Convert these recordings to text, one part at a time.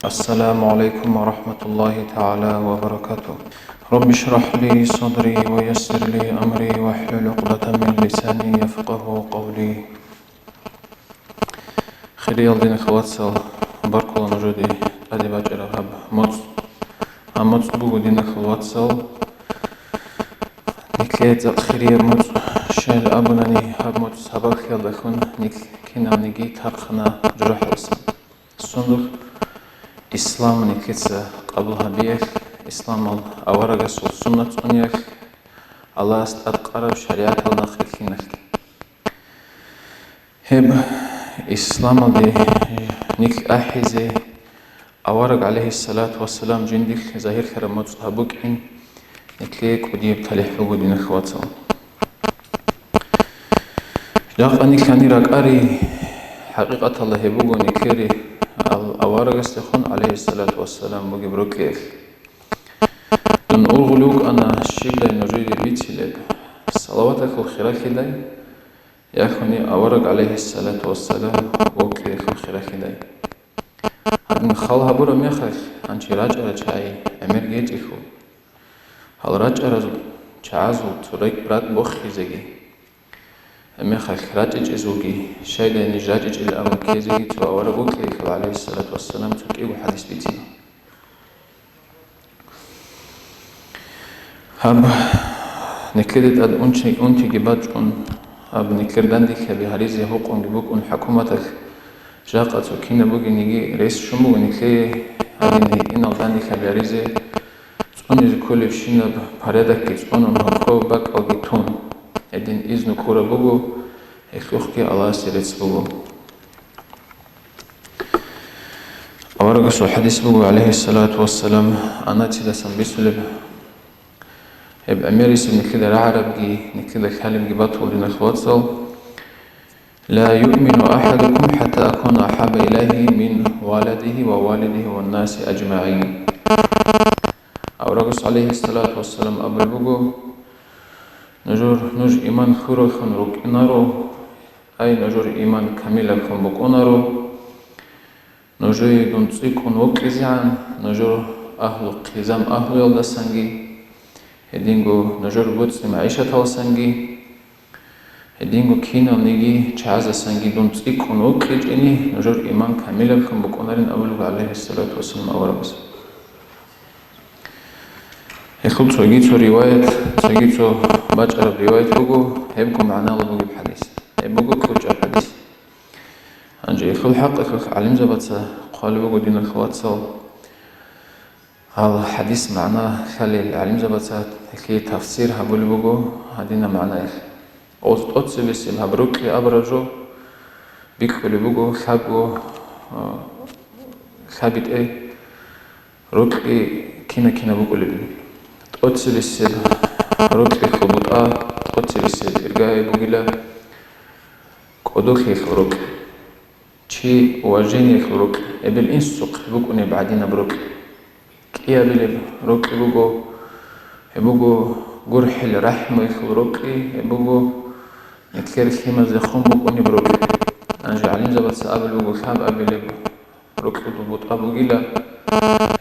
السلام عليكم ورحمة الله تعالى وبركاته. رب اشرح لي صدري ويسر لي أمري واحلل عقدة من لساني يفقه قولي. خيري الدين خواتسل باركو نجودي أدي باجر هب موت بوغو دين خواتسل نكليت خيري موت شال أبناني هب موت سبق يلدخون نك كنا نجي ترخنا جرح اسم صندوق إسلام نكتسا قبلها بيخ إسلام الأورغس والسنة أنيخ الله أتقرب شريعة النخلينك هب إسلام دي نك أحيزي أورغ عليه الصلاة والسلام جندك ظاهر كرمات هبوك إن نكليك وديب تليح بودين إخواتهم جاق أني كاني راقاري حقيقة الله هبوغو نكيري الأوارق استخون عليه الصلاة والسلام بقبرك ليك دون أغلوك أنا الشيء نريد بيتي لك صلواتك وخيرك لي يأخوني أوارق عليه الصلاة والسلام وكليك وخيرك لي هذا خالها برا ميخك أنشي راجع رجعي أمير جيتيكو هل راجع رجل تعازو تريك برات بوخي زيجي أميخك راجج إزوجي شايدا نجاجج إلى أمر كيزي تو أورغوك عليه الصلاة والسلام تكيب حديث بيتنا هب نكردت أد أنتي جبات هب نكردان ديك بهاريزي هوق ونجبوك حكومتك جاقت وكينا بوغي نيجي رئيس شمو ونكري هذه إن الدان ديك بهاريزي توني كل بشينا باريدك كتون ونهوكو باك ألغيتون edin iznu kura bugu ekhuki Allah sirets bugu awaragasu hadis bugu عليه الصلاة والسلام أنا تيدا سنبسلب اب أميريس من كده العرب نكده كلم جباته لنا خواتل لا يؤمن أحدكم حتى أكون أحب إليه من والده ووالده والناس أجمعين awaragasu عليه الصلاة والسلام أبل bugu نجور إيمان خورو خن روك إنارو أي نجور إيمان كاملة خن بوك إنارو نجور دون تسيكون وكيزيان نجور أهل قيزام أهل يلدا سنجي هدينغو نجور بوتس معيشة تال سنجي هدينغو كينا نيجي تعزى سنجي دون تسيكون وكيجيني نجور إيمان كاملة خن بوك إنارين أولو عليه الصلاة والسلام أوربس يخل تسويجيتو رواية تسويجيتو باجر رواية بوغو هيبكو معنا الله بوغو بحديث هيبوغو كوجا حديث أنجي يخل حق علم زبطة قال بوغو دين الخواتسو هذا حديث معنا خلي العلم زبطة كي تفسير هبول بوغو هدينا معنا أوتس بسيم هبروك لي أبرجو بيكو لبوغو خابو خابت اي روكي كينا بوغو لبين أوتسلسل روكي خبطة أوتسلسل إرجاي بوجلا كودوخي خروك شي واجيني خروك قبل إنسق بوجوني بعدين بروك كيا بلي روك بوجو جرح الرحم خروكي بوجو نتكر خيمة زخم بوجوني بروك أنا جعلين زبط سأبل بوجو خاب قبل روك خبط أبوجلا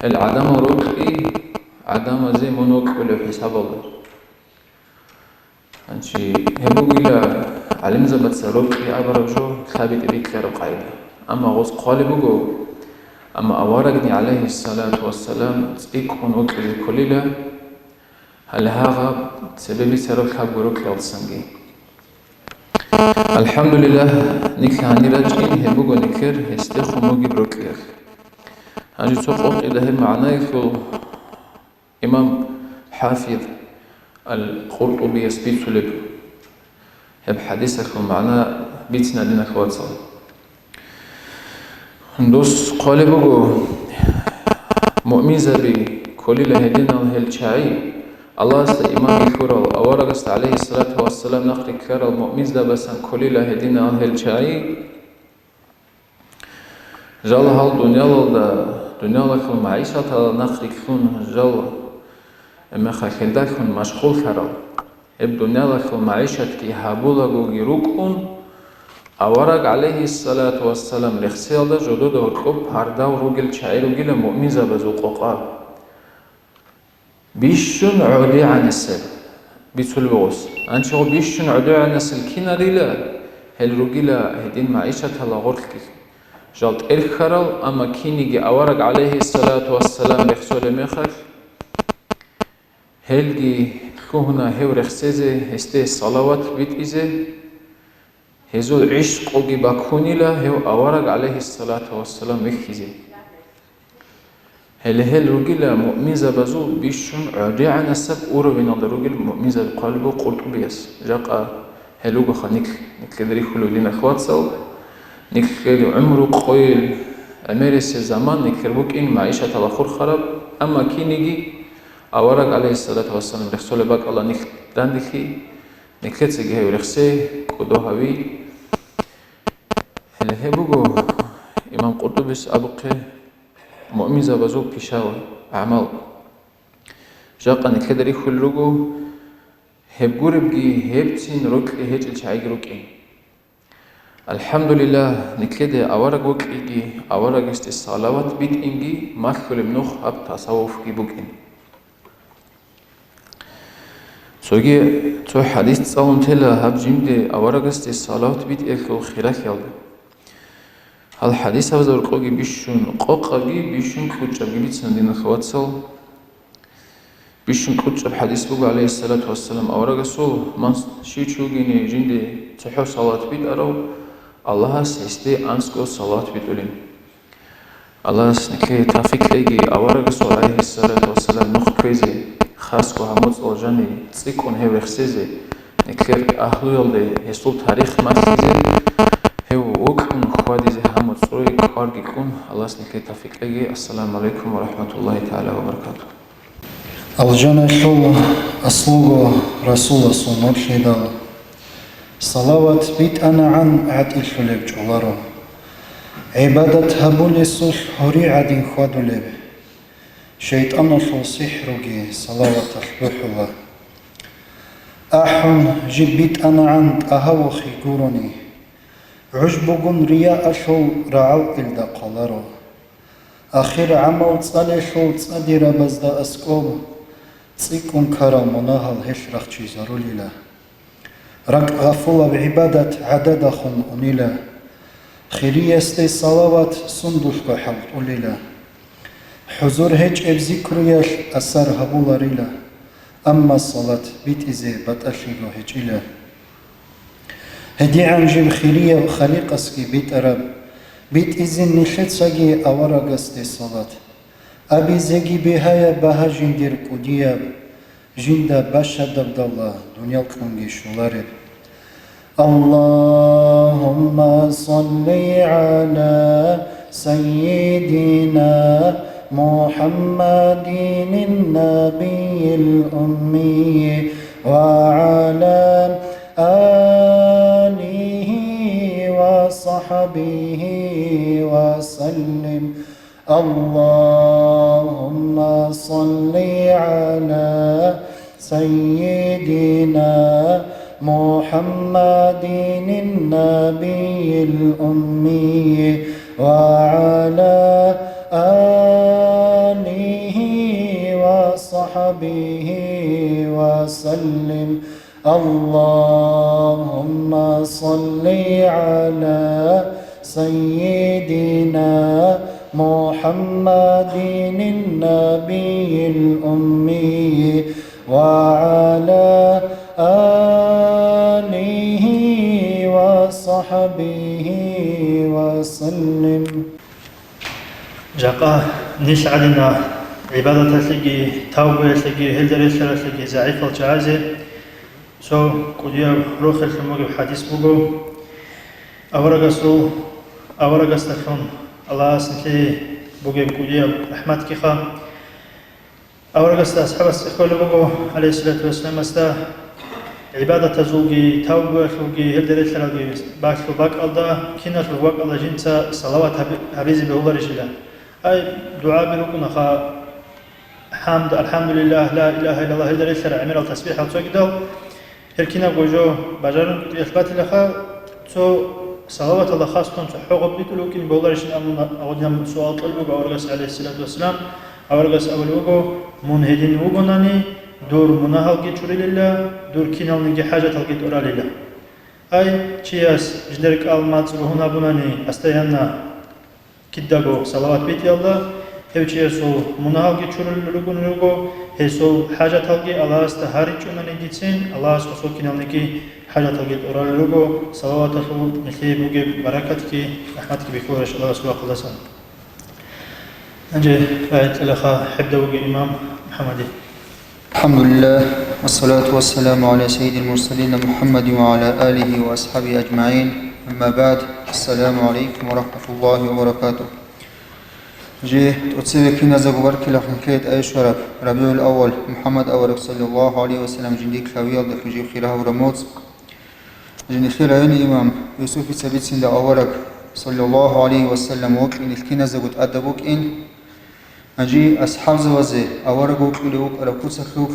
العدم روكي عدم زي منوك ولا حساب الله أنشي هبوغيلا علم زبط سروك يا أبرجو ثابت بيك رقعيدا أما غوص قالبوغو أما أوارقني عليه الصلاة والسلام تيكون وكل كليلا هل هذا سببي سروك هبوروك يالسنجي الحمد لله نك هاني راجين هبوغو نكر هستيخو موغي بروكيخ أنجي تقوق إذا هم معناه إمام حافظ القرطبي يسبيت لب هب حديثك ومعنى بيتنا دينا خواتصل ندوس قال بوغو مؤمن زبي كل لهدينا الهلشاعي الله است إمام يخورل أورغ است عليه الصلاة والسلام نخري كار المؤمن زبسان كل لهدينا الهلشاعي جال هال دنيا لك المعيشة نخري كون جال أما خاكندك مشغول كارل ابدونالخ المعيشة كي هابولا جيروكون أورق عليه الصلاة والسلام لخسيل دا جدود ورقب هرداو روغل شعيرو جيلا مؤمنزة بزوقوقا بيشن عودي عن السل بيتول بغوص أنشغو بيشن عودي عن السل كينا ليلا هل روغيلا هدين معيشة هلا غرقك جالت إرخرال أما كينيجي أورق عليه الصلاة والسلام لخسول مخر هلجي كهنا هو رخسيزي هستي صلوات بيت إزي هزول عشق وجي باكونيلا هو أورق عليه الصلاة والسلام مخيزي هل رجل مؤمنزة بزول بيشون عدي عن السب أورو بين الرجل مؤمنزة القلب قلت بيس جاقا هلوجا خنيك نكدري خلو لنا خوات سو نكدري عمرو قويل أميرس الزمان نكربوك إن معيشة الأخر خرب أما كي نيجي أورق عليه الصلاة والسلام رخصول باك الله نكداندكي نكتسجه ورخصي كدوهاوي هل هبوجو إمام قرطبس أبقى مؤمنزة بزوج بيشاوي أعمال جاقا نكدري خلوجو هبجور بجي هبتين ركلي هج الشعيق ركين الحمد لله نكده أورق وكيجي أورق الصلوات بيت إنجي مخل منوخ أب تصوف جيبوكين سوجي تو حديث تصوم تلا هب جيمدي أورق الصلوات بيت إلكو خيرك يالده الحديث هذا القوي بيشون قاقي بيشون كوتشا بيتسن دين خواتسل بيشون كوتشا بحديث بقى عليه الصلاة والسلام أورق سو من شيء شو جيني جندي تحو صلاة بيت أرو الله سيستي أنسكو صلاة بيتولين الله سنكلي تافيك أيجي أورق سو عليه الصلاة والسلام نخ كويزي خاصكو هموت الجاني تسيكون هي رخصيزي نكلي أهلو يلدي هسول تاريخ مخيزي هو وكم خوادي هموت صوي كارجيكم الله سنكلي تافيك أيجي السلام عليكم ورحمة الله تعالى وبركاته الجنة شو أصلو رسول صلى الله عليه وسلم صلوات بيت أنا عن عد الحلب جولارو عبادة هبولي صلح هوري عدين خوادو لب شيطان شو سحرقي صلوات الحبوح أحن جيب بيت أنا عند أهوخي قوروني عجبوغن رياء شو رعو إلدا قلارو آخر عمو تصالي شو تصادر بزدا أسكوب تسيكون كارا مناهل هشرخ چيزارو ليلا رك غفولا بعبادة عدد خن أنيلا خيري استي صلوات صندوق حلق أوليلا حضور هج ذكر يش أثر هبولا ريلا أما الصلاة بيت إزي بتأشيلو هج إلا هدي عن جيب خيرية خليق أسكي بيت أرب بيت إزي نشت ساقي أورا قستي صلاة أبي زيجي بهايا بها جندير كودياب جندا باشا دبدالله دنيا الكونجي شولارب اللهم صل على سيدنا محمد النبي الأمي وعلى آله وصحبه وسلم اللهم صل على سيدنا محمد النبي الأمي وعلى آله وصحبه وسلم اللهم صل على سيدنا محمد النبي الأمي وعلى آله وصحبه وسلم جاقا نيش علينا عبادة تلقي توبة تلقي هلدر تلقي زعيف الجعازة سو قديا روح الحموغ حديث بوغو أورغ استخدم الله سنتي بوغي بقديا رحمت كيخا أورغ أصحاب السخول بوغو عليه الصلاة والسلام استا عبادة تزوغي توبة تلقي هلدر تلقي باكلو باك الله كينا تلقاك الله جنسا صلوات حبيزي بهو رجلا أي دعاء بلوكنا خا حمد الحمد لله لا إله إلا الله هلدر تلقي عمير التسبيح وتوقدو هركينا بوجو بجارن إثبات لها تو صلوات الله خاصة حقوق بيتلو كن بولارشين أودينا سؤال طلبوا أورغس عليه الصلاة والسلام أورغس أولوجو منهدين وجناني دور مناهل جتوري لله دور كينال نجي حاجة تلقيت أورا لله أي تياس جدرك المات روحنا بناني أستيانا كداغو صلوات بيتي الله هيو تياسو مناهل جتوري للوجو هيسو حاجة تلقي الله استهاري جونا نجيتين الله سوسو كينال نجي حاجة تلقيت أورا للوجو صلوات الله مثلي بوجي بركتك رحمتك بكورش الله سبحانه وتعالى أنجي فايت الأخا حبدا وجي إمام محمدي الحمد لله والصلاة والسلام على سيد المرسلين محمد وعلى آله وأصحابه أجمعين أما بعد السلام عليكم ورحمة الله وبركاته جي تسيبكينا زغبر كلا حكيت أي شرف ربيع الأول محمد أورك صلى الله عليه وسلم جنديك خاوية دخجي خيرها ورموت جندي خيرها إمام يوسف سبيت سند أورك صلى الله عليه وسلم وكين الكينا زغت أدبوك إن أجي أصحاب زوازي أورغوك إليوك أركوس أخوك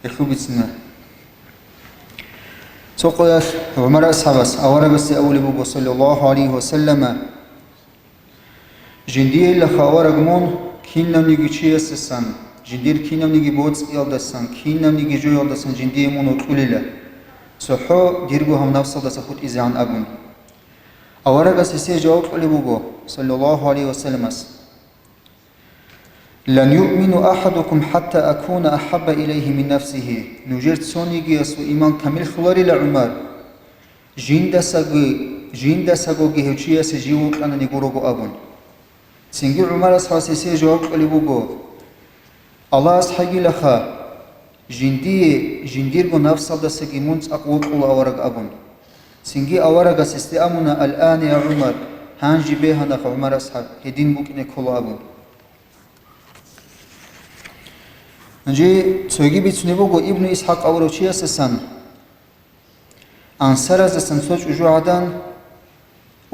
إخوبتنا سوقياش عمر أصحابس أورغس أولي بوغو صلى الله عليه وسلم جندير لخا أورغمون كينام نيجي چيسسان جندير كينام نيجي بوتس إلدسان كينام نيجي جو إلدسان جندير مونو تقوليلا سوحو ديرغو هم نفسه دس خود إزعان أبون أورغس إسي جواب أولي بوغو صلى الله عليه وسلم لن يؤمن أحدكم حتى أكون أحب إليه من نفسه نجرت سونيجي يسو إيمان كامل خلاري لعمر جين دساغو جهوشي سجيو كان نيغوروغو أبون سنجي عمر أصحاسي سي جواب قلبوغو الله أصحاقي لخا جنديرغو نفس دساغي منت أقوط أولا أورغ أبون سنجي أورغ سيستيامنا الآن يا عمر هانجي بيها نخ عمر أصحاب هدين بوكني كل أبون نجي سوغي بيتسنبوغو ابن إسحاق أوروشي أسسان أنصار أسسان سوچ أجوعدان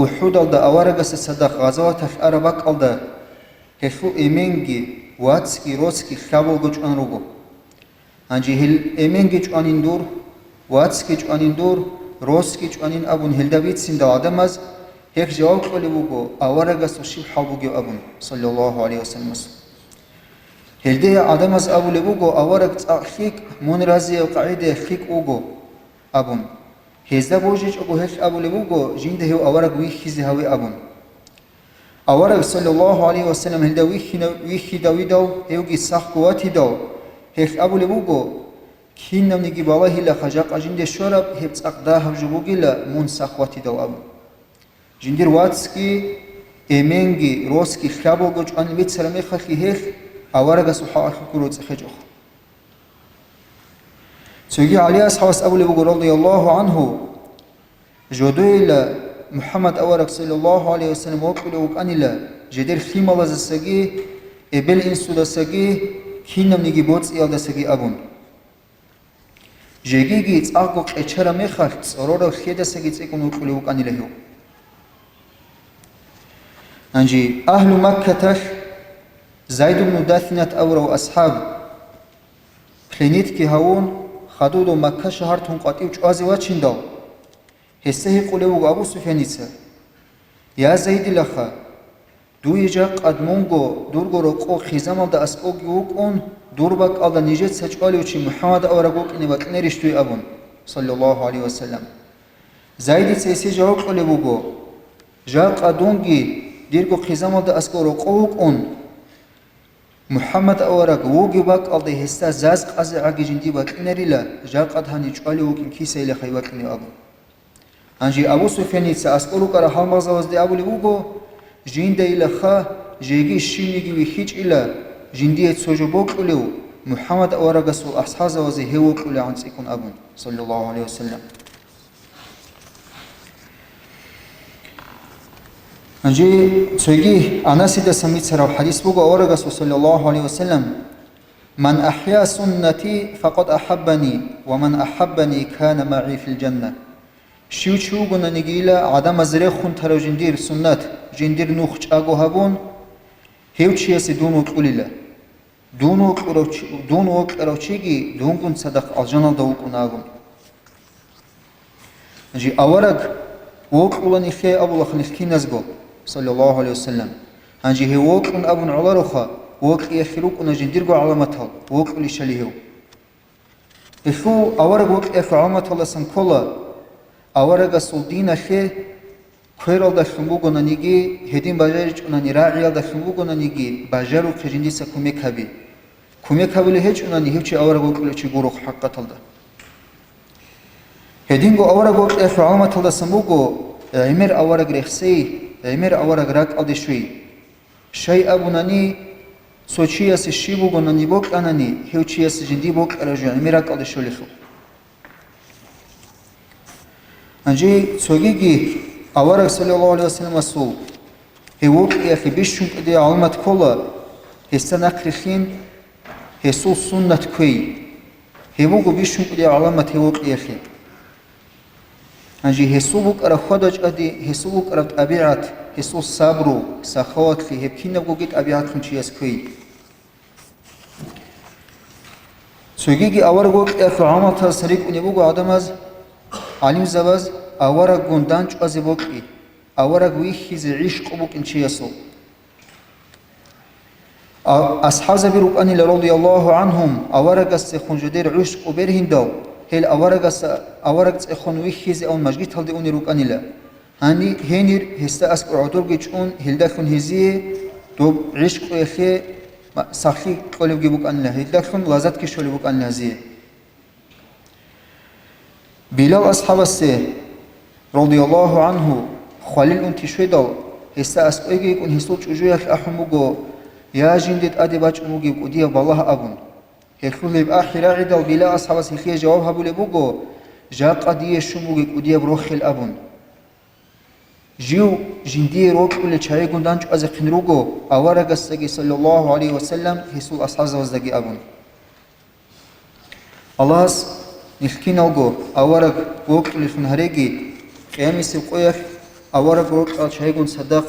أحود ألدا أوارغس صدق غزوات الأرباك ألدا هفو إيمنجي واتسكي روسكي خابو غوچ أنروغو أنجي هل إيمنجي جو أنين دور واتسكي جو أنين دور روسكي جو أنين أبون هل دابيت سند آدمز هيك جواب قلبوغو أوارغس وشيب حابوغي أبون صلى الله عليه وسلم هلدي آدم از أبو لبوغو أورك تأخيك من رازي القاعدة خيك أوغو أبون هزدا بوجيج أبو هش أبو لبوغو جنده هو أورك ويخيزي هوي أبون أورك صلى الله عليه وسلم هلدا ويخي داوي داو هيوغي ساق قواتي داو هيك أبو لبوغو كينا منيجي بالله لا خجاق أجنده شرب هبت أقداه جبوغي لا من ساقواتي داو أبون جندير واتسكي إيمنجي روسكي خابوغو جان بيت سلامي خلقي هيك أورغ سبحانه كروت خجوخ سيجي عليه أصحاب أبو لبوغ رضي الله عنه جدويل محمد أورغ صلى الله عليه وسلم وقل وقانيلا جدير خيمة لزسجي إبل إنسو دسجي كينم نيجي بوتس إيال دسجي أبون جيجي تأقوك إشارة مخالت أرورا خيدا سجي تكون وقل وقانيلا هو أنجي أهل مكة زيد بن داثنة أورو أصحاب خلينيت كي هون خدودو مكة شهرتهم قاتيوش آزيوات شندو هسته قولو أبو سفيانيسا يا زيد لخا دو يجاق أدمونغو دورغو رقو خيزام دا أسقوغ يوكون دورباك ألدا نيجت سجاليوشي محمد أورغوك إني وكنرشتوي أبون صلى الله عليه وسلم زيد سيسي جاوب قولو جاق أدونغي ديرغو خيزام دا أسقوغ رقوكون محمد أورك ووجي باك الله هستا زاز قز عجي جندي باك نريلا جا قد هني جالي وكين كيسة إلى خيوات إني أبو أنجي أبو سفيان يتسأسألو كره حال مزاوز دي أبو لبوغو جند إلى خا جيجي الشينيجي ويخيج إلى جندي يتسوجبوك إلو محمد أورك سو أصحاب زوزي هوك إلى عن سيكون أبو صلى الله عليه وسلم أنجي سويجي أنا سيدا سميت سراو حديث بوغو أورغ صلى الله عليه وسلم من أحيا سنتي فقد أحبني ومن أحبني كان معي في الجنة شو قلنا نجيلا عدم زريخون ترى جندير سنت جندير نوخش أجو هبون هيو تشيسي دونو قليلا دونو كروتشيجي دون كن صدق الجنة دوك ناغون Анжи авараг وقلني خي أبو لخن الكينزجو صلى الله عليه وسلم أنجي هي وقلن أبو علارخا وقل يخلوك ونجندرجو علامتها وقل يشليه إخو أورج وقل إخو علامتها لسنكولا أورج السلطين خي خير الله خنبوجو ننيجي هدين بجارج وننيراعي الله خنبوجو ننيجي بجارو خجندي سكومي كبي كومي كبي لهج ونني هيبشي أورج وقل يشي جروخ حقة الله هدينغو أورا قوت إخو عامة الله سموغو عمر أورا قريخسي عمر أورا قراك أدي شوي شيء أبو ناني سوچي أسي شيبوغو ناني بوك أناني هيوچي أسي جندي بوك أرجو عمراك أدي شو لخو أنجي سوغيغي أورا صلى الله عليه وسلم أسول هيوك إخي بيشونك أدي عامة كولا هستان أقرخين هسول سنة كوي هيوغو بيشونك أدي علامة هيوك إخي أنجي هسوبك أرى خدج أدي هسوبك أرى طبيعة هسوب صبرو سخاوت في هبكين بقولك طبيعة خنشي أسكوي سويجي أورجوك أخو عامة تسريك ونبوجو عدمز عليم زبز أورج جندانج أزبوكي أورج ويخيز عيش قبوك إنشي يسو أصحاب زبيروك أني رضي الله عنهم أورج استخون جدير عيش قبرهم داو هل أورج استخون ويخيز أو مجد هل دوني روك أني لا هني هنير هستا أسك عطور جيشون هل دخون هزيه دوب عيش قيخي سخي قلب جيبوك أن لا هل دخون لازت كشول بوك أن لازيه بلال أصحاب السه رضي الله عنه خليل أنت شدال هستا أسك أيجي يكون هسوج أجويك أحموجو يا جندت أدي باج أموجي وديه بالله أبون هيخلو لب آخر عدل بلا أصحاب السخية جواب هبو لبوجو جا قديه شموجي وديه بروخ الأبون جيو جندي روك ولا شاي قندانج از قنروجو أورج السجي صلى الله عليه وسلم هسول أصحاب زوجي أبون الله نحكي نوجو أورج روك اللي في نهرجي قيام سقيخ أورج روك شاي قند صدق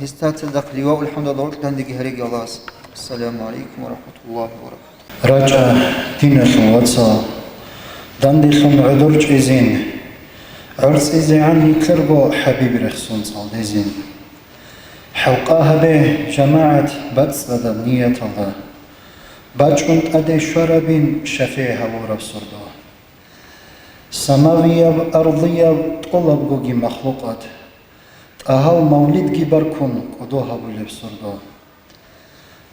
هستات صدق لواء الحمد لله روك تندقي هرجي الله السلام عليكم ورحمة الله وبركاته رجع دينة واتسا دندخن عذر جيزين عرس إذا عني كربو حبيب رخصون صالدين حوقاها به جماعة بطس لدى نية الله باجكنت أدي شربين شفيها ورب سرده سماوية أرضية طلب جوجي مخلوقات أهل مولد جبركن قدوها بلب سرده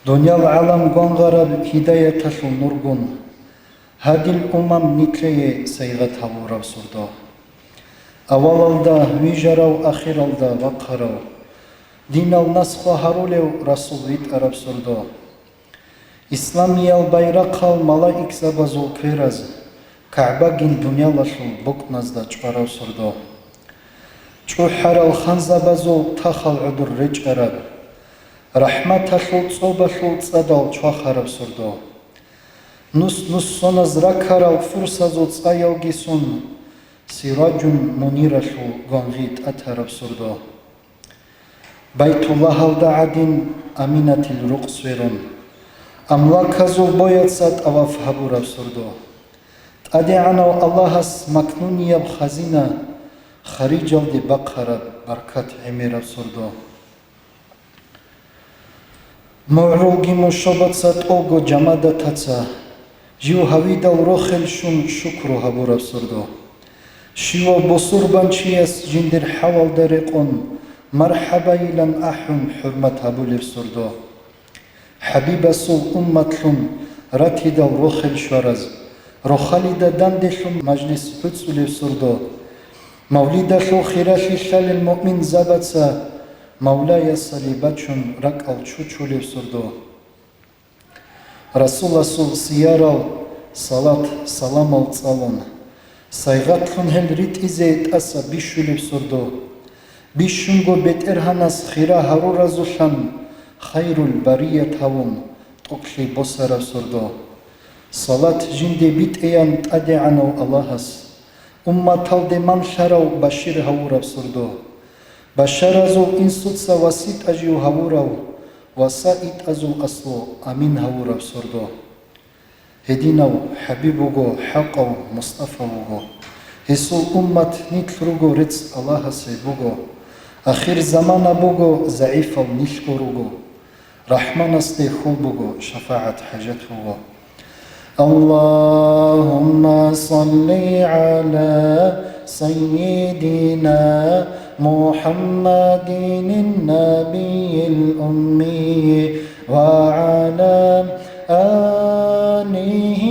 دنيا العالم غنغرب هداية تشو نورغن هذه الأمم نتلي سيغتها ورب سرده أول الدا ويجراو آخر الدا وقراو دين النسخ هرولو رسول ويت عرب سردو إسلامي البيرق الملائك زبازو كيرز كعبة جن دنيا لشو بوك نزدا چبراو سردو چو حر الخان زبازو تخل عدر رج عرب رحمة شو صوبة شو صدال چو خرب سردو نس سونز ركرال فرصة صايل جسون سراج منير شو غنغيت أتهرب سردو بيت الله الدعادين أمينة الرقص ويرون أملاك زو بويت سات أواف هبورب سردو أدعنا الله مكنونية بخزينة خريج الدي بقرب بركات عميرب سردو معروغي مشابت سات أوغو جمادة تاتسا جيو هويدا وروخل شون شكرو هبورب سردو شيو بصربان شيس جندر حوال دريقون مرحبا إلان أحم حرمت هبو لبسردو حبيب سول أمتلون راتيدا وروخل شورز روخاليدا داندشون مجلس حدسو لبسردو موليدا شو خيراشي شال المؤمن زبتسا مولاي صليباتشون ركال چوچو لبسردو رسول سيارة صلاة سلام الصالون سايغاتلون هل ريت إزيت أسا بيشو لبسردو بيشونغو بيترهانس خيرا هرورا زوشان خير البرية هون تقلي بصر سردو صلاة جندي بيت ايان تأدعنو اللهس تلد من شراو بشير هورا سردو بشر ازو انسوتسا وسيط اجيو هورا وسائط ازو أصلو أمين هورا سردو هدينو حبيبوغو حقو مصطفوغو Хисул уммат нитлруго рец Аллаха се буго. Ахир замана буго заифал нишко руго. Рахманасте хул буго шафаат хажат хуго. اللهم صل على سيدنا محمد النبي الأمي وعلى آله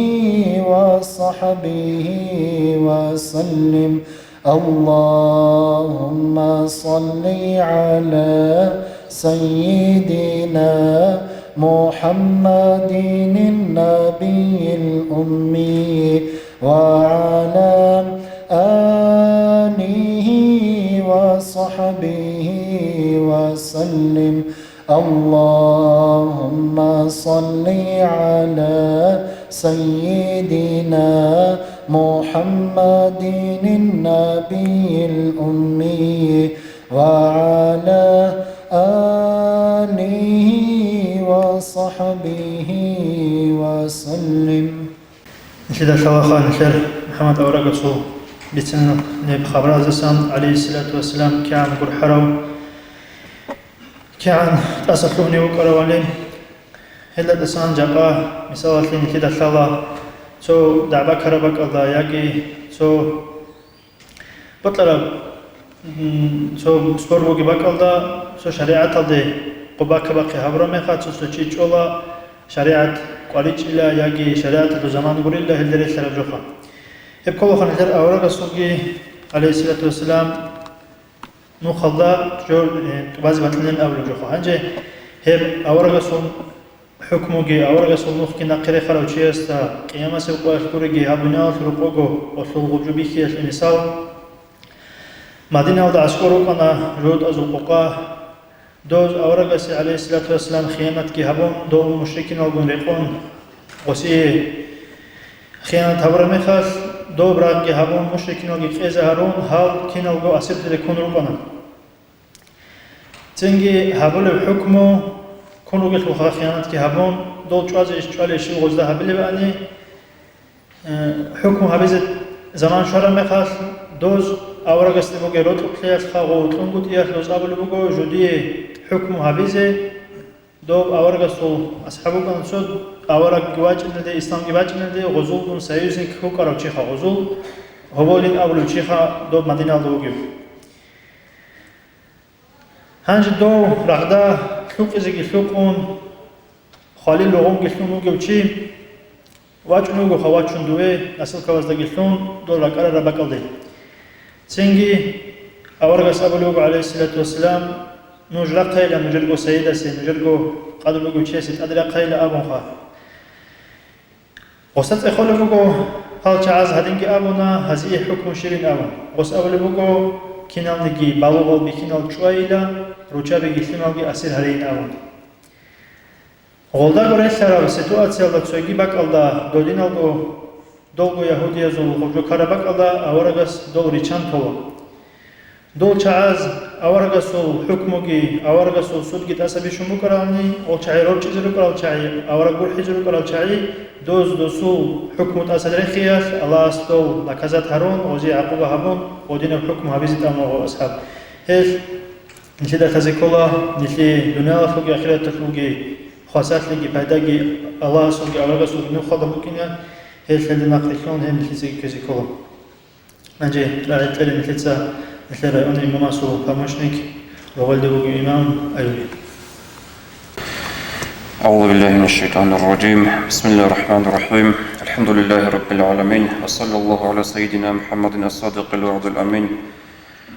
وصحبه وسلم اللهم صل على سيدنا محمد النبي الأمي وعلى آله وصحبه وسلم اللهم صل على سيدنا محمد النبي الأمي وعلى آله وصحبه وسلم. نشيد الله نشر محمد أورغسو بيتنا نب خبر أزسان عليه الصلاة والسلام كان قرحرو كان تأسفلوني وقروالين هلا دسان جاقا مثالين كده الله سو دعبا كربك الله ياكي سو بطلب سو سبوربوغي بك الله سو شريعة الله قباك باقي هبرو ميخات سو تشيج الله شريعة قاليج إلا ياكي شريعة دو زمان قري الله هلدري سرجوخا يبقى خنجر أورا رسولي عليه الصلاة والسلام نو خلدا جو بعض بطلين أولو جوخا هنجي هب أورا رسول حكموغي أورا رسول نوخ كنا قري خلو چيستا قيامة سيقوا أشكوريغي هابنال رقوغو وصلغو جبيكي المثال مدينة ودا عسكرو كنا رود أزوقوقا دوز أورا رسول عليه الصلاة والسلام خيانت كي هبون دو مشركين والبون ريقون وسي خيانت هبرا ميخاس دو براغي هبون مشركين والبون قيزة هارون هاو كين والبون أسيب تلكون رقنا تنجي هبول الحكمو كون روغي خلوخا خيانت كي هبون دو چواز اشتوال اشي وغزده هبلي باني حكمو هبيزت زمان شورا ميخاس دوز أورا قصد بوغي روت قلياس خاغو تلنگوت إياس لوز أبل بوغو جودي حكمو هبيزي دو أورا قصدو أصحابو كان سود أورا قواج ندي إسلام قواج ندي غزول دون سيوزن كو كارو چيخا غزول هبولين أولو چيخا دو مدينة دوغيو هنج دو رغدا خلوق إزيكي خلوقون خالي لغون قلتون وغيو چي واجن وغو خواجن دوه نسل كوازده قلتون دو رقار ربقل دي سنجي أورغس أبلوغ عليه الصلاة والسلام نجرى قيلة نجرغو سيدة سي نجرغو قدلوغو چيسي تدرى قيلة أبون خوا غصت إخولوغو هل چعاز هدنگي أبونا هزي حكم شيرين أبون غص أبلوغو كينال نجي بالوغل بكينال چوائلة روچا بگيثنالگي أسير هرين أبون غولدا غوري سراو سيتواتسيالدا تسويگي بقالدا دولينالدو دولغو يهودية زول خبجو كاربك الله أورغس دول ريچان طولو دول چعاز أورغس حكموغي أورغس سودگي تاسبي شمو كرالني أو چعي رو چيزرو كرال چعي أورغور حجرو كرال چعي دوز دوسو حكمو تاسدري خياس الله استو لكزات هارون وزي عقوبة هبون ودين الحكم هبيزت أمو أصحاب هيش نشيدا تزيكولا نشي دنيا لخوغي آخرات تخوغي خاصات لغي پايداغي الله سوغي أورغس نو خدا مكينيا هل خلي نقلكون هم مثل كذي كلام نجي رأيت لي مثل رأيون إمام سو فمشنك وولد بوجي إمام أيوب. أعوذ بالله من الشيطان الرجيم. بسم الله الرحمن الرحيم. الحمد لله رب العالمين وصلى الله على سيدنا محمد الصادق الوعد الأمين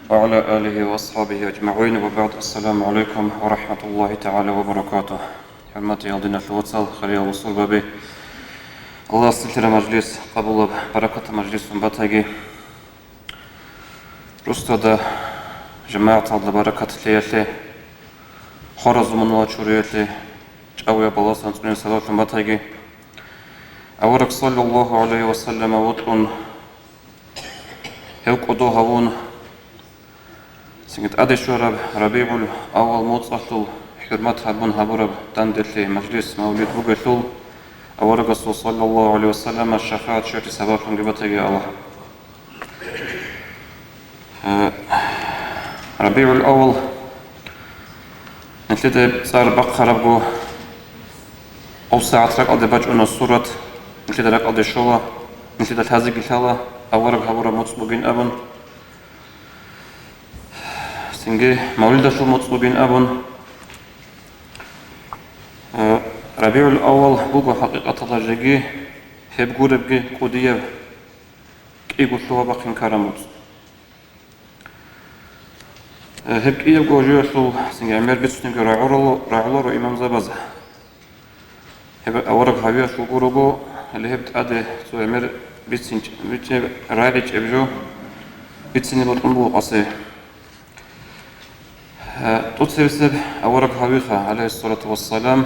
وعلى آله وأصحابه أجمعين وبعد السلام عليكم ورحمة الله تعالى وبركاته. حرمتي يالدين الوصال خير الوصول بابي الله سلتر مجلس قبول بركة مجلس باتاقي رستادا جماعة الله بركة ليالي خرز من الله شريالي جاوية بلاسان سبين صلاة باتاقي أورك صلى الله عليه وسلم وطن هيو قدو هون سنجد أدي شورب ربيع الأول موتصحل حرمت هبون هبورب داندلي مجلس مولد بوغيثول أورغس صلى الله عليه وسلم الشفاعة شرط سباق لنقبتك الله ربيع الأول نتلد صار بقرة بو أو ساعة رك أدي بجونا السورة نتلد رك أدي شوا نتلد هذه قتالة أورق هورا مطلوبين أبن سنجي مولد شو مطلوبين أبن ربيع الأول بوجو حقيقة تلاجي هب جوربجي قودية كي قلتوا بقين كرامات هب كي يبغوا جوشوا سنجي عمر بتسنج راعلو إمام زبازة هب أورق هاوية شو جوربو اللي هب تأدي سو عمر بتسنج راعيج أبجو بتسنج بطنبو قصي تتصل أورق هاوية عليه الصلاة والسلام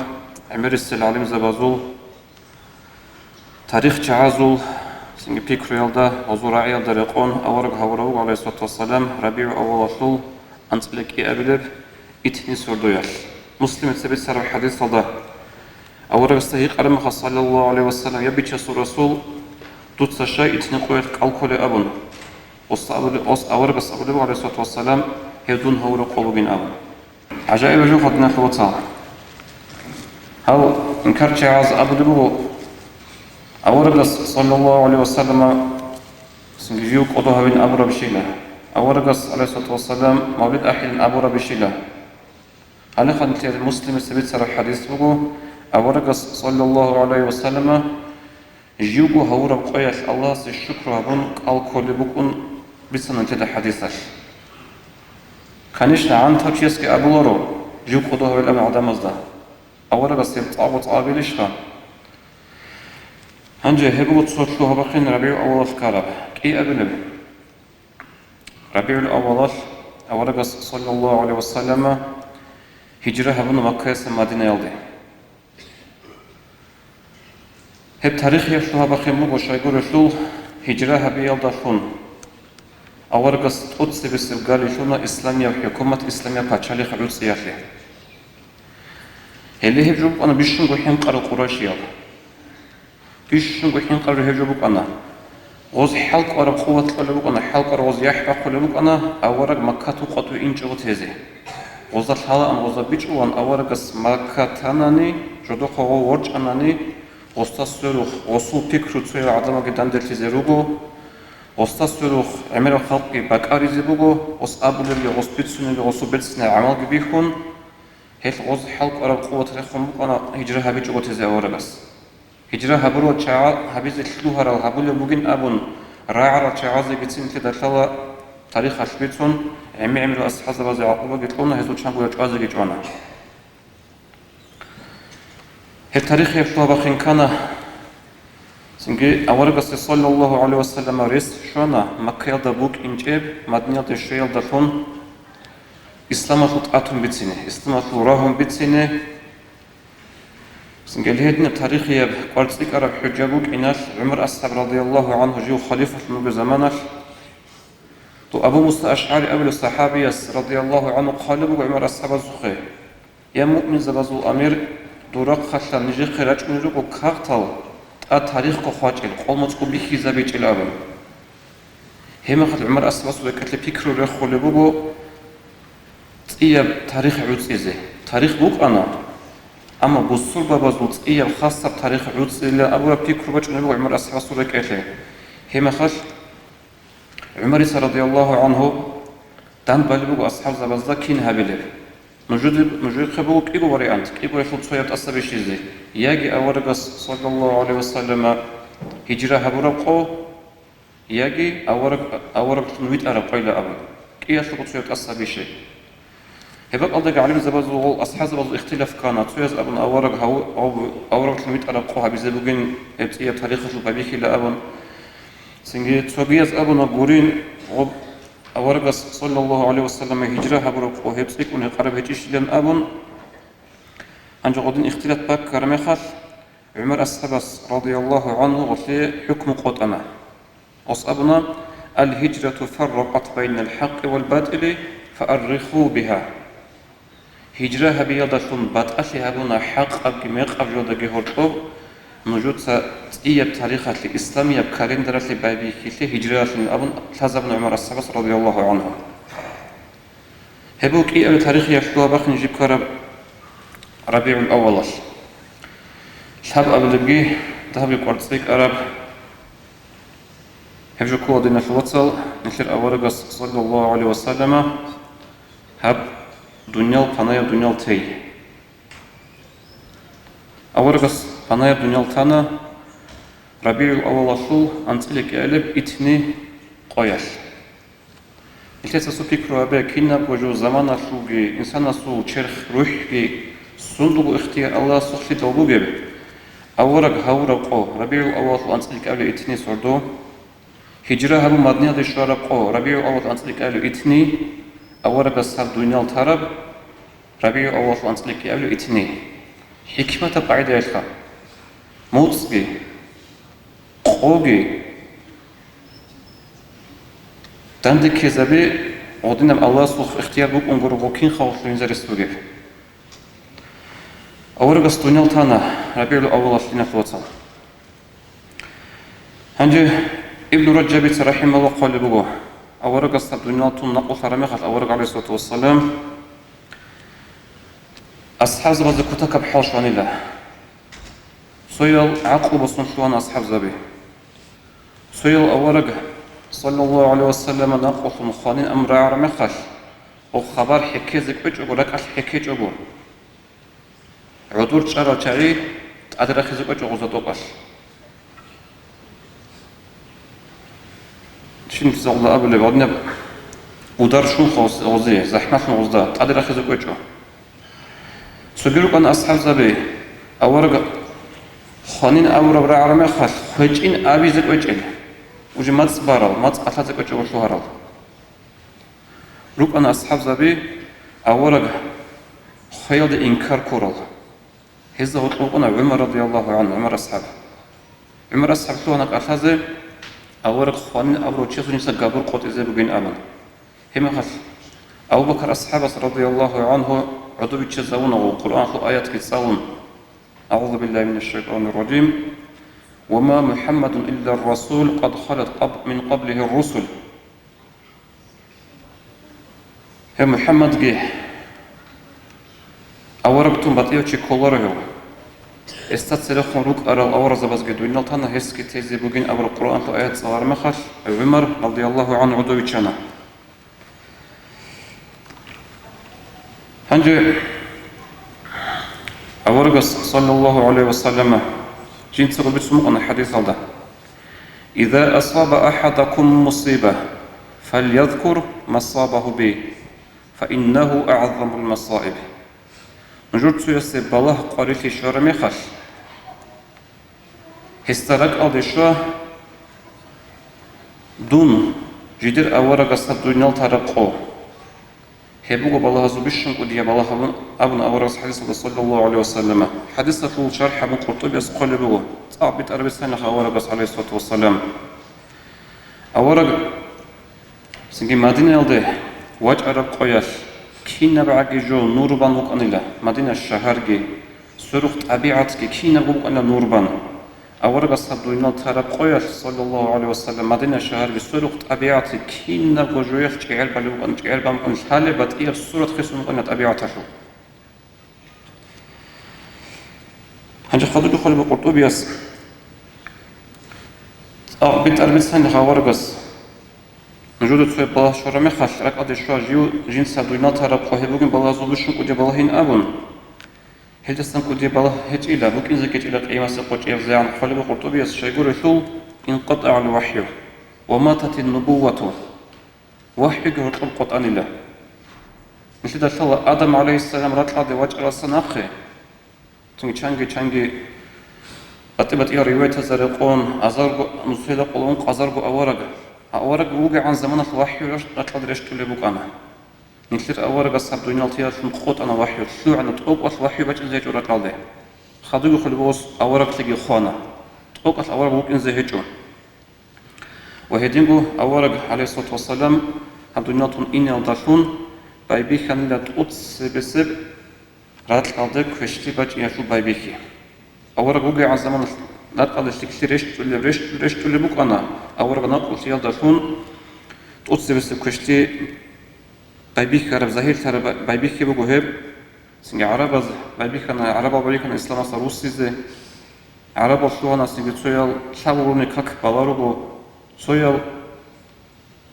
عمر السلالم زبازول تاريخ تعازل سنجي بيك ريالدا وزراعي يالدا ريقون أورق هاوراو عليه الصلاة والسلام ربيع أول أصول أنتلك أبلب إتني سردوياش مسلم تثبت سر الحديث هذا أورق استهيق أرمخ صلى الله عليه وسلم يبيتش رسول توت شيء إتني قويت كالكول أبن أورق استقبله عليه الصلاة والسلام هيدون هاوراو قلوبين أبن عجائب جو خدنا خوتا هل انكرت عاز أبلبه أورق صلى الله عليه وسلم سنجيوك أضوها بين أبورا بشيلة أورق عليه الصلاة والسلام مولد أحيان أبورا بشيلة على خلت المسلم السبيت سر الحديث بقو أورق صلى الله عليه وسلم جيوكو هورا بقياش الله الشكر هبون الكل بكون بسنة تدا حديثة كانش عن تاكيسك أبولارو جيوك أضوها بين أبو مزدا أورق سيبت أبوت آبيلشها هنجي هبو تصوتلو هبقين ربيع أول كارب كي أبلب ربيع الأول أورق صلى الله عليه وسلم هجرة هبون مكة مدينة يلدي هب تاريخ يشلو هبقين مو شايقور يشلو هجرة هبي يلدا شون أورق تقدس بسبقالي شونا إسلامية وحكومة إسلامية باتشالي خبيل سياحي هلي هبجوب أنا بيشن قوحين قرى قراشي يلدا بيشن قوحين قرى هبجوبك أنا غوز حلق أرب قوة قلبك أنا حلق أرب غوز يحبا قلبك أنا أورق مكاتو قطو إنجو تيزي غوز الحالة أن غوز بيجو أن أورق مكاتاناني جدو قوة ورج أناني غوز تسلوخ غوصو بيكرو تسويل عدما قدان دل تيزي روغو غوز تسلوخ عمير خلقي باكاري زيبوغو غوز أبولي غوز بيتسوني غوزو بيتسني عمال بيخون هيل غوز حلق أرب قوة ريخون أنا هجرة هبيجو تيزي أورقس هجرة هبرو تشاع هبيز الشلوهر الهبول بوجين أبون راعر تشاعزي بتسين كده تلا تاريخ أشبيتون عملوا أصحاب بعض عقوبة قتلونا هذول شانقول تشاعزي جوانا التاريخ يفتح بخين كان سنجي أورق صلى الله عليه وسلم رئيس شوانا مكة دبوك إنجاب مدينة الشيال دفون إسلام أتوم بتسينه إسلام راهم بتسينه سنقل هيدنا تاريخ يب قارتلك أرب حجابوك إناش عمر أصحاب رضي الله عنه جيو خليفة في زمانش تو أبو موسى أشعري أول الصحابي رضي الله عنه قالبوا عمر أصحاب الزخي يا مؤمن زبازو أمير دورق خشل نجي خراج نجوك وكاغتال تاريخ قخواجل قومتكو بيخي زبيج الأبن هما خد عمر أصحاب الزخي كتل بيكرو رخو لبوغو تيب تاريخ عوزيزي تاريخ بوك أنا أما بوصول بابازوت إيه الخاصة بتاريخ عود اللي أبوه بيكرو بج نبغى عمر أصحاب السورة كأشي هما خش عمر رضي الله عنه دان بالبوغ أصحاب زبازة كين هابيلر نجود خبوغ كيبو وريانت كيبو يفوت صياد أصحاب الشيزي ياجي أورغس صلى الله عليه وسلم هجرة هبورقو ياجي أورغ نويت أرب قيل أبو كي يفوت صياد أصحاب الشي هبك ألدق علم زبازو أصحاب زبازو اختلاف كانت سويز أبن أورق تلميت على قوها بزبوغين ابتئي بتاريخ البابيكي لأبن سنجي تسوغيز أبن أبورين أورق صلى الله عليه وسلم هجرة هبرق وهبسيك ونقرب هجيش لن أبن أنجو قدين اختلاف باك كرميخال عمر أصحابس رضي الله عنه وفي حكم قوتنا أصابنا الهجرة فرقت بين الحق والباطل فأرخوا بها هجرة هبيضة بات أسي هبونا حق أبقي ميق أبجو دقي هرطو نجوت إياب تاريخات الإسلامية بكالندر اللي بايبيكي اللي هجرات من أبن حزب بن عمر السبس رضي الله عنه هبوك إياب تاريخ يشتوى باخ نجيب كرب ربيع الأول شهاب أبلغي ذهب يقرصيك أرب هبجو كوا دينا في الوصل نشير أورغس صلى الله عليه وسلم هب دنيال بانايا دنيال تي أورغس بانايا دنيال تانا ربيع الأول شو أنتلك ألب إتني قياش إلتسا سو فكرة أبا كنا بوجو زمانا شوغي إنسانا سو چرخ روحي صندوق اختيار الله سخشي توبوغي أورغ هورق ربيع الأول شو أنتلك ألب إتني سردو هجرة هبو مدنية دي شوارقو ربيع الأول أنتلك ألو إتني أورق الساب دونيال تارب ربيع الأول أنتلك ألو إتني حكمة قاعدة يشخى موتسكي قوغي داندك كذابي ودينم الله سوخ اختيار بوك انغورو بوكين خوف لينزا رسوغي أورق دونيال تانا ربيع الأول لنا فلوتسال هنجي ابن رجب رحمه الله قال بقى أورق الدنيا نقل فرمخت أورق عليه الصلاة والسلام أصحاب زبادة كتاك بحاش عن الله سويل عقل بصنشوان أصحاب زبي سويل أورق صلى الله عليه وسلم نقل مخانين أمر عرمخش وخبر حكيزك بجعو لك الحكيج أقول عدور شارع شاري أدرخيزك بجعو زدوقش شنو تزغل أبلي بعدنا ودار شو خوز غزية زحمة غزة تعدل أخذ كويتشو سجلوا كان أصحاب زبي أورق خانين أورق برا عرمي خاش خويتشين أبي زك ويتشين وجي ماتس بارل ماتس أثاث كويتشو وشو هرال روك أنا أصحاب زبي أورق خيال دي إنكار كورال هذا هو طلقنا عمر رضي الله عنه عمر أصحاب شو هناك أثاث أورق خوانين أبرو تشيخ نيسا قابل قوت إزاي بقين آمن هم خش أبو بكر أصحاب رضي الله عنه عدو بيتشزاون والقرآن خو آيات كتساون أعوذ بالله من الشيطان الرجيم وما محمد إلا الرسول قد خلت من قبله الرسل هم محمد جه أورقتم بطيئة چي كولاره استاتسلخون روك أرى الأورز بزجدو إن التانا هسكي تيزي بوجين أبر القرآن في آيات صغار مخش عمر رضي الله عنه عدو يتشانا هنجي أورغس صلى الله عليه وسلم جين تسوق بتسمع عن الحديث هذا إذا أصاب أحدكم مصيبة فليذكر ما أصابه به فإنه أعظم المصائب نجود سويسي بالله قاريخي شارمي خش هسترق أدشوا دون جدير أورق أصحاب دنيال ترقو هبوغو بالله زبشن قديا بالله أبن أورق حديث صلى الله عليه وسلم حديث طول شرح ابن قرطبي أسقال بوغو تعبت أربستان لخ أورق عليه الصلاة والسلام أورق سنجي مدينة يلده واج عرب قياش كينا بعجي جو نوربان وقانيلا مدينة الشهرجي سرخ طبيعتك كينا وقانا نوربان أورق أصحاب دنيال ترق قياش صلى الله عليه وسلم مدينة الشهرجي سرخ طبيعتك كينا وجويش جعل بالوقان جعل بامقان حالة بدئية صورة خصوم وقانا طبيعته هنجي خذوا خلوا بقرطبياس بيت أربستان لخاورقس نجود تخيل بالله شرمي خش رك أدي شو جيو جنس دنيال ترق قيه بقول بالله زوجشون كودي بالله هين أبون هلتستان كودي بالله هج إلى بوكين زكيت إلى قيمة سقوط إفزاعن خلوا بقرطبياس شيقول شو انقطع الوحي وماتت النبوة وحي قرط القرآن الله مثل ذا الله آدم عليه السلام رطل عدي وجه رأسنا أخي تنجي أتبت إلى رواية زرقون أزرق نصيل قلون أزرق أورق وقع عن زمان الوحي رطل عدي رشت اللي بقانا مثل أورق أصحاب دنيال تيار شنقوط أنا وحي شو عنا تقوق الوحي بجل زي جورة عدي خذوا خلبوس أورق تجي خوانا تقوق الأورق وقع زي هجو وهدينغو أورق عليه الصلاة والسلام الدنيا إني الدشون بايبيخ أن لا تقص بسب رات الأرض كشتي بج يشوف بايبيخي أورق وقع عن زمان نقل الشكل رشت اللي بوك أنا أورق نقل في يلدا شون تقص بس كشتي بايبيك عرب زهير ترى بايبيك بوجو هب سنج عرب بايبيك أنا عرب بايبيك أنا إسلام صار روسي عرب شو أنا سنج تسويل شابوروني كك بالارو تسويل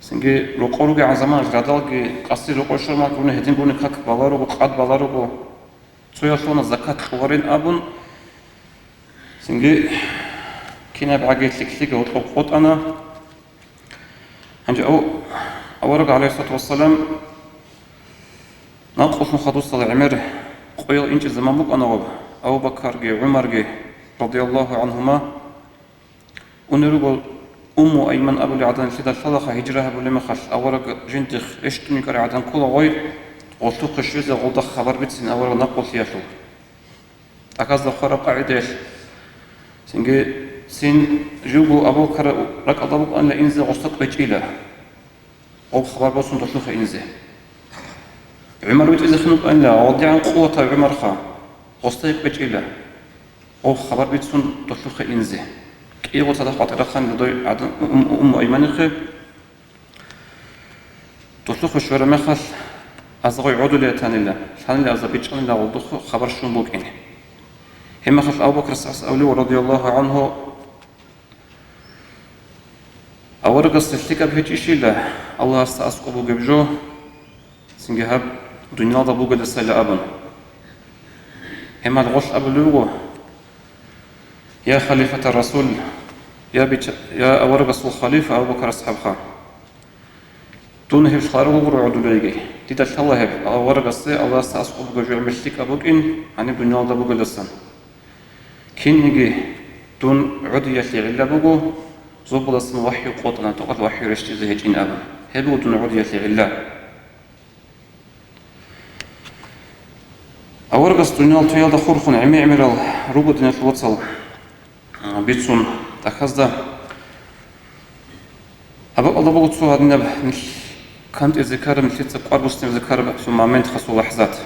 سنج رقورو عزمان غدالجي قصي رقور شرما كونه هدين بوني كك بالارو قاد بالارو تسويل شو أنا زكاة خوارين أبون سنج كنا بعجيت لك وتقوت أنا هنجي أورق عليه الصلاة والسلام نقص خدوس العمر قيل إنش زمان بق أنا أبو بكر عمر رضي الله عنهما ونرجو أيمن أبو العدن شدة شلخ هجرها بلما خش أورق جندخ إشتني كر عدن كل غير وطوق الشيزة غلط خبر بتسين أورق نقول فيها شو أكاز الخراب قاعدة سنجي سين جوجو أبو بكر رك أضرب أن لا إنزل غصت بجيله أو خبر بسون تشوف إنزل عمر بيت إذا خنوق أن لا وضع عن قوة عمر خا غصت بجيله أو خبر بسون تشوف إنزل كي غصت خاطر خان لدوي عدن أيمن خ تشوف الشورى مخل أزغي عدو ليتان الله شان اللي أزبيج أن لا وضخ خبر شون بوكين هم خل أبو بكر الصديق رضي الله عنه أورق السلكة بهجيشي له الله استأسق أبو جبجو سنجهب دنيا ضبوق السلة أبن هم الغش أبو لوغو يا خليفة الرسول يا أورق الخليفة أبو بكر الصحابة دون هبش خارو غرو عدو ليجي تيتا الله هب أورق الله استأسق أبو جبجو عمل سلك أبوك إن عن دنيا ضبوق السن كين يجي دون عدية لعلة بوغو زوبل اسم وحي قوتنا تقل وحي رشتي زي هجين أبا هبو دون عدية لله أورغس دنيال تويال دا خورخون عميرال روبو دنيال الوصل بيتسون تخزدا أبا الله بغو تسو هاد نب كانت إذكار مثل تقوار بسنة إذكار ثم عمين تخصو لحظات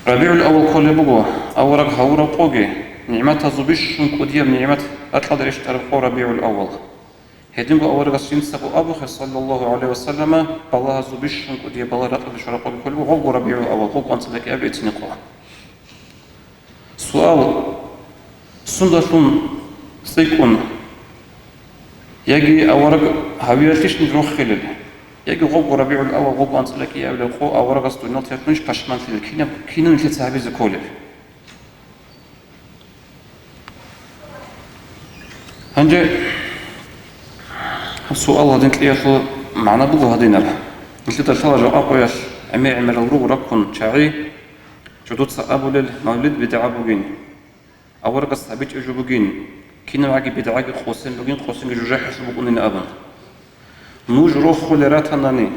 ربيع الأول كل بغو أورغ هورا قوغي نعمتها زبيش كوديا نعمت أطلع دريش ترقو ربيع الأول هدين بو أورغ السنسق أبو صلى الله عليه وسلم بالله زبيش كوديا بالله رطل شرقو بكل بغو ربيع الأول غو أنت لك أبي تنقو سؤال سندشون سيكون يجي أورغ هويتش نروح خلل يجي غو ربيع الأول غو أنت لك أبي غو أورغ استونات يكونش قشمان في كينا مثل صحابي زكولر هنجي السؤال هذين تلاقيه معنا بقول هذين له مثل تشارج أقوياش عمل الروح ركون شاعي جدود أبو للمولد بدعة بوجين أورق الصبيت إجوا بوجين كنا معي بدعة قوسين بوجين قوسين جوجح بوجين أبن نوج روح خلرات هناني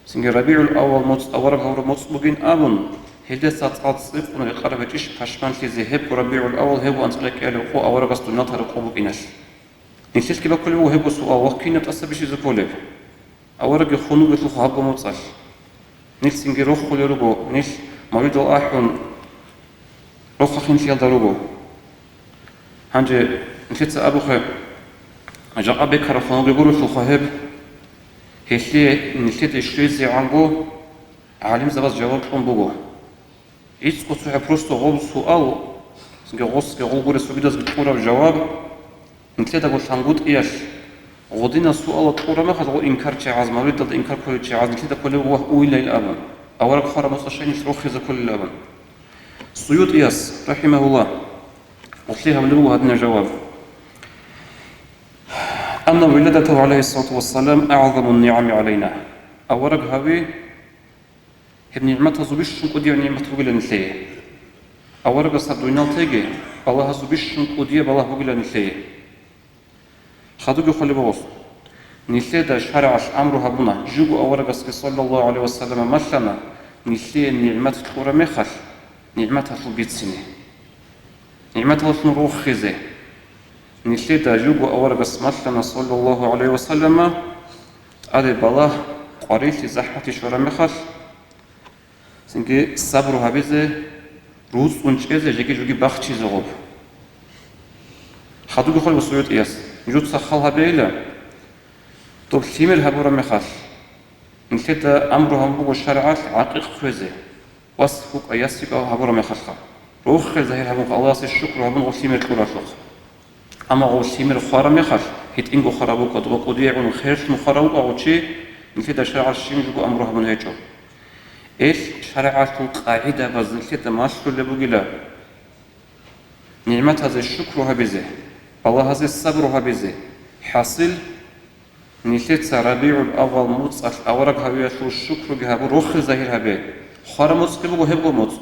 سنج ربيع الأول موت أورق هور موت بوجين أبن هيدا ساعات صيف ونقرب إيش فشمان في ذهب ربيع الأول هو أنت لك ألقوا أورق استنات هرقوا بيناش نسيت كذا كل هو سؤال وكينا تأسبش زكولة أورق يخونوا بيطلع خاب موتصل نيل سنجي روح خلرجو نيل مريض الأحون روح خين في الدروجو هنجي نسيت أبو خ جاء أبيك رفضوا بيقولوا في الخهب هي نسيت إيش زي عنبو عالم زباز جواب بوجو إيش كتوه بروستو غول سؤال سنجي غوس غول بوري سوبيداز بتقول الجواب نتلقى قول تنقول إيش غدينا السؤال الطورة ما خذوا إنكار شيء عظم مريض ضد إنكار كل شيء عظم نتلقى كله هو أويل الأبن أولك خارج مستشفى يشرخ إذا كل الأبن السيوط إياس رحمه الله وصليها بلغوا هذا الجواب أن ولادته عليه الصلاة والسلام أعظم النعم علينا أولك هذه هي نعمته زبيش قدير نعمته بقول نسيه أولك صدقنا تيجي الله زبيش قدير بالله بقول نسيه خدوج خلي بوص نسيه شرع أمره بنا جوجو أولك صلى الله عليه وسلم مثلنا نسيه نعمة تورا مخش نعمته في بيت سنة نعمته في روح خزة نسيه جوجو أولك مثلنا صلى الله عليه وسلم أدي بالله قريت زحمة شورا مخش سنجي صبر هبيزه რუს უნჭეზე ჯეგი ბახჩი ზოღობ ხადუგი ხოლმე სუიუტიას ჯუც სახალაბეილა то фимер хабура мехал инхета амру хамбуго шар'ат ақиқ көзе вас хук аясика хабура мехалха рух захир хабуг алласи шукр хабун фимер курарлуг ама го фимер хара мехал хит инго харабу кодго кудиун херш мухарау очи инхета шар'ат шимжуго амру хабун хечо эл шар'атул қаида базинхета машкуле бугила ниъмат хази шукру хабизе аллах хази сабру хабизе حاصل نيشت ربيع الأول موت أورق هبي شو الشكر جهبو روح زهير هبي خارم موت كبو هبو موت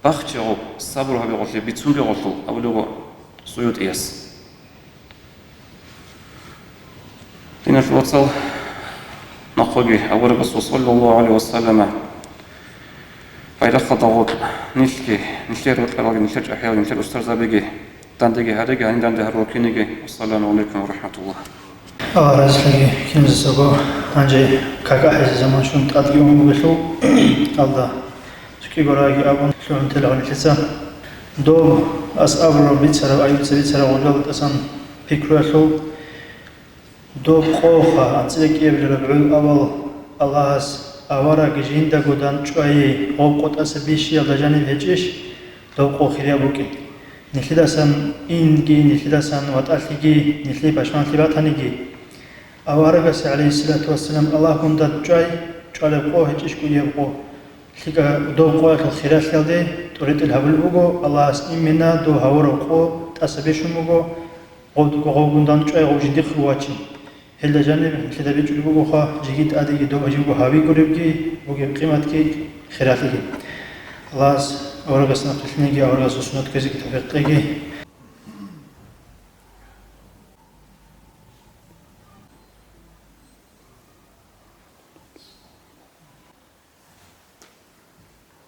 بخشوا صبر هبي غلط بيتون بغلطوا أولو سيود إياس دينا في الوصل نقولي أورق صلى الله عليه وسلم فإذا خطأت نشلي روت كلاج نشلي أحيانا نشلي أستاذ زبيجي تندقي هذا عند عند هروكينيجي والسلام عليكم ورحمة الله رازقي كم زسقو أنجي كاكا حيز زمان شون تأدي أمو بشو الله شكي قراغي أبون شون تلعون الحسا دوم أصاب ربيت سرا أيوت سبيت سرا وجلت أسان فكرة شو دوم خوخا أنسيك يبلي ربعو أول الله أورا جين دا قدان شوي غوقت أسبيشي على جانب هجيش دوم خوخي أبوكي نخلي سان إنجي نخلي سان واتألتجي نخلي باشمان تباتانيجي أوارغس عليه الصلاة والسلام الله كنت جاي جالب قوه هجيش كل يبقو لكا دو قوة الخيرات يلدي تريد الهبل بقو الله اسمنا دو هور قوه تأسبيشو مقو قو كنتان جاي غو جندي خواتي هلا جانب لذا بيجو بقو خوا جيجيت آدي دو أجيبو هاوي قريبكي بقو قيمتكي خيراتكي الله أورغس نقلتنيجي أورغس وسنوت كزيك تفقيجي